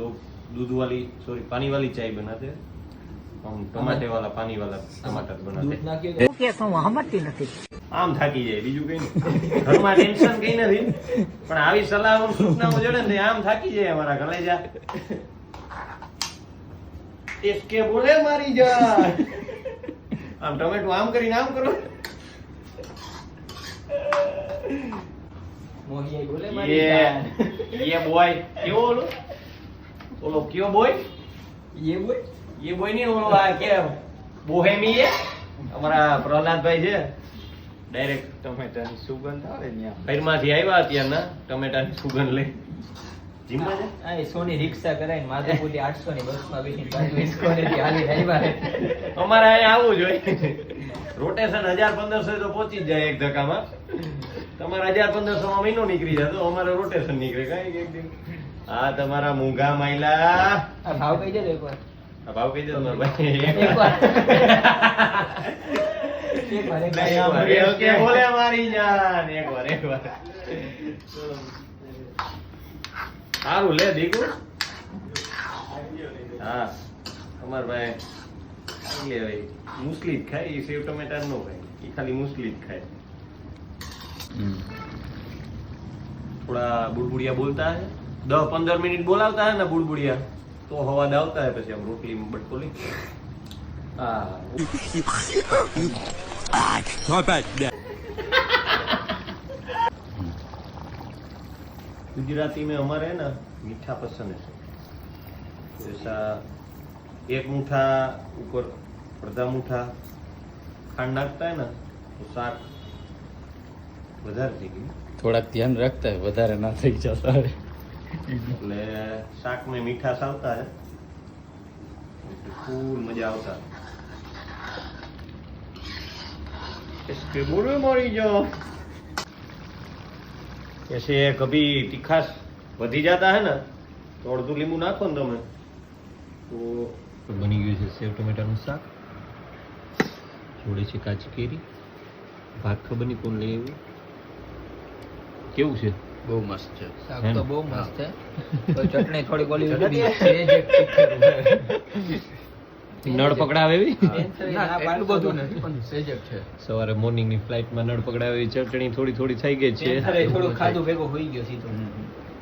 लोग दूध वाली सॉरी पानी वाली चाय बनाते हैं, हम टमाटे वाला पानी वाला टमाटर बनाते हैं। कैसा हमारी નથી આમ થાકી જાય બીજું કઈ નહીં, ઘરમાં ટેન્શન કઈ નથી, પણ આવી સલાહ સૂચનાઓ જોડે ને આમ થાકી જાય અમારા કલેજા। इसके बोले मारी जा આમ ટમેટું આમ કરીને આમ કરો, મોહિયા બોલે મારી જાન ये बॉय क्यों बोलो बोलो क्यों बॉय ये बोल ये बॉय नहीं बोलो आ क्या बोहेमी है અમારા પ્રહલાદભાઈ છે, ડાયરેક્ટ ટમેટાની સુગંધ આવે ને ફેરમાંથી આવ્યા અત્યારના ટમેટાની સુગંધ લઈ જીમમાં છે। આ એ સોની રિક્ષા કરાઈને માધવપુરથી 800 ની બસમાં બેસીને પાછું ઇસ્કોનેથી હાલી આવ્યા। અમારે અહીંયા આવવું જોઈએ, રોટેશન 1500 તો પહોંચી જ જાય એક ધક્કામાં, તમારે 1500 માં મહિનો નીકળી જાય તો અમારે રોટેશન નીકળે કાંઈ એક દિન। હા તમારા મૂંગા માયલા આ ભાવ કહી દેજો એકવાર, આ ભાવ કહી દે તમારા ભાઈ એકવાર ઓકે બોલે મારી જાન એકવાર સારું લે દીકુ। હા અમાર ભાઈ લે ભાઈ મુસલી જ ખાય, એ સેવ ટમેટા નો ખાય, એ ખાલી મુસલી જ ખાય। થોડા બુડબુડિયા બોલતા હે, 10-15 મિનિટ બોલાવતા હે ને બુડબુડિયા તો હવાદ આવતા હે, પછી આમ રોટલી બટકો લઈ गुजराती में हमारे है ना मीठा पसंद है, जैसा एक मुठ्ठा ऊपर अर्धा मुठ्ठा खांड डालता है ना तो शाक વધારે થઈ ગયું, થોડાક ધ્યાન રાખતા હોય વધારે ના થઈ જતા હોય, એટલે શાક में मीठास આવતા है, फूल मजा આવતા। इसके बुरे मरी जाओ, ऐसे कभी तीखास वधी जाता है ना तो અડધું લીંબુ નાખો ને તમે તો બની ગયું છે સેવ ટમેટાનું શાક। જોડે છે કાચી કેરી, ભાત ખબર નહીં કોણ લઈ આવ્યું, કેવું છે? બહુ મસ્ત છે શાક તો બહુ મસ્ત છે, તો ચટણી થોડી બોલી નથી, સેજ એક તીખું નળ પકડાવે એવી ના એટલું બધું નથી પણ સેજ એક છે। સવારે મોર્નિંગ ની ફ્લાઇટ માં નળ પકડાવે એવી ચટણી થોડી થોડી થઈ ગઈ છે, પેન્થરે થોડું ખાધું ભેગો હોઈ ગયો સીધો।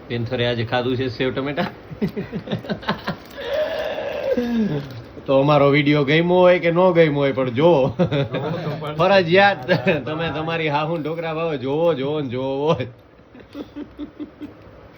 પેન્થરે આજે ખાધું છે સેવ ટમેટા। તો અમારો વિડીયો ગમ્યો હોય કે ન ગમ્યો હોય પણ જો ફરજિયાત તમે તમારી હાહુન ઢોકરા ભાવે જોવો જોવો ને જોવો।